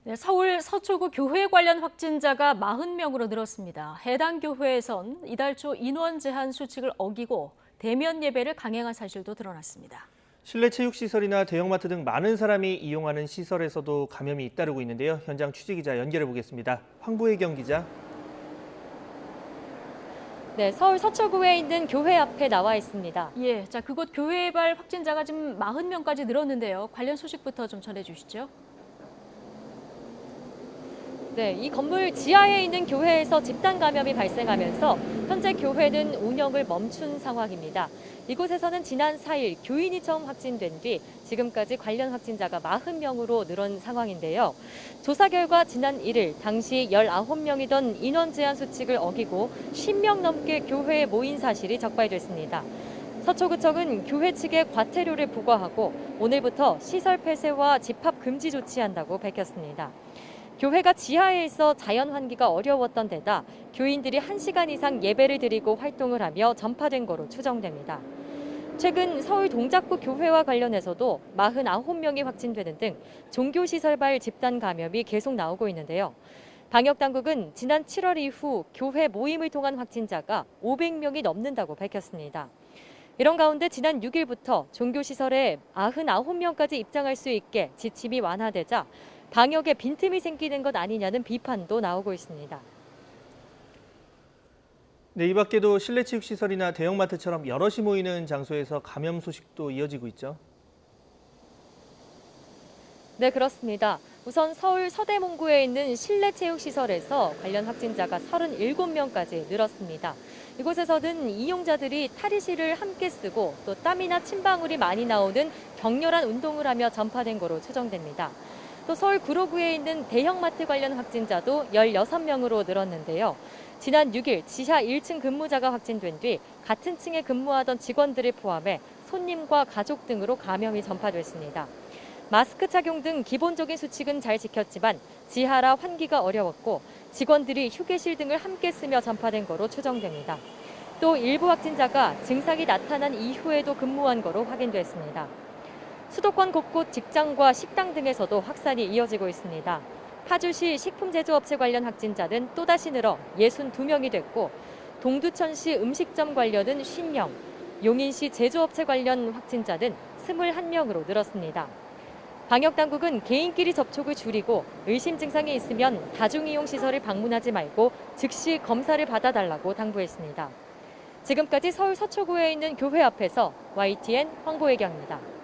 네, 서울 서초구 교회 관련 확진자가 40명으로 늘었습니다. 해당 교회에선 이달 초 인원 제한 수칙을 어기고 대면 예배를 강행한 사실도 드러났습니다. 실내 체육시설이나 대형마트 등 많은 사람이 이용하는 시설에서도 감염이 잇따르고 있는데요. 현장 취재기자 연결해 보겠습니다. 황보혜경 기자. 네, 서울 서초구에 있는 교회 앞에 나와 있습니다. 예, 그곳 교회발 확진자가 지금 40명까지 늘었는데요. 관련 소식부터 좀 전해주시죠. 네, 이 건물 지하에 있는 교회에서 집단 감염이 발생하면서 현재 교회는 운영을 멈춘 상황입니다. 이곳에서는 지난 4일 교인이 처음 확진된 뒤 지금까지 관련 확진자가 40명으로 늘은 상황인데요. 조사 결과 지난 1일 당시 19명이던 인원 제한 수칙을 어기고 10명 넘게 교회에 모인 사실이 적발됐습니다. 서초구청은 교회 측에 과태료를 부과하고 오늘부터 시설 폐쇄와 집합 금지 조치한다고 밝혔습니다. 교회가 지하에 있어 자연 환기가 어려웠던 데다 교인들이 1시간 이상 예배를 드리고 활동을 하며 전파된 거로 추정됩니다. 최근 서울 동작구 교회와 관련해서도 49명이 확진되는 등 종교시설발 집단 감염이 계속 나오고 있는데요. 방역당국은 지난 7월 이후 교회 모임을 통한 확진자가 500명이 넘는다고 밝혔습니다. 이런 가운데 지난 6일부터 종교시설에 99명까지 입장할 수 있게 지침이 완화되자 방역에 빈틈이 생기는 것 아니냐는 비판도 나오고 있습니다. 네, 이 밖에도 실내 체육시설이나 대형마트처럼 여럿이 모이는 장소에서 감염 소식도 이어지고 있죠. 네, 그렇습니다. 우선 서울 서대문구에 있는 실내 체육시설에서 관련 확진자가 37명까지 늘었습니다. 이곳에서는 이용자들이 탈의실을 함께 쓰고 또 땀이나 침방울이 많이 나오는 격렬한 운동을 하며 전파된 거로 추정됩니다. 또 서울 구로구에 있는 대형마트 관련 확진자도 16명으로 늘었는데요. 지난 6일 지하 1층 근무자가 확진된 뒤 같은 층에 근무하던 직원들을 포함해 손님과 가족 등으로 감염이 전파됐습니다. 마스크 착용 등 기본적인 수칙은 잘 지켰지만 지하라 환기가 어려웠고 직원들이 휴게실 등을 함께 쓰며 전파된 거로 추정됩니다. 또 일부 확진자가 증상이 나타난 이후에도 근무한 거로 확인됐습니다. 수도권 곳곳 직장과 식당 등에서도 확산이 이어지고 있습니다. 파주시 식품제조업체 관련 확진자는 또다시 늘어 62명이 됐고 동두천시 음식점 관련은 50명, 용인시 제조업체 관련 확진자는 21명으로 늘었습니다. 방역당국은 개인끼리 접촉을 줄이고 의심 증상이 있으면 다중이용시설을 방문하지 말고 즉시 검사를 받아달라고 당부했습니다. 지금까지 서울 서초구에 있는 교회 앞에서 YTN 황보혜경입니다.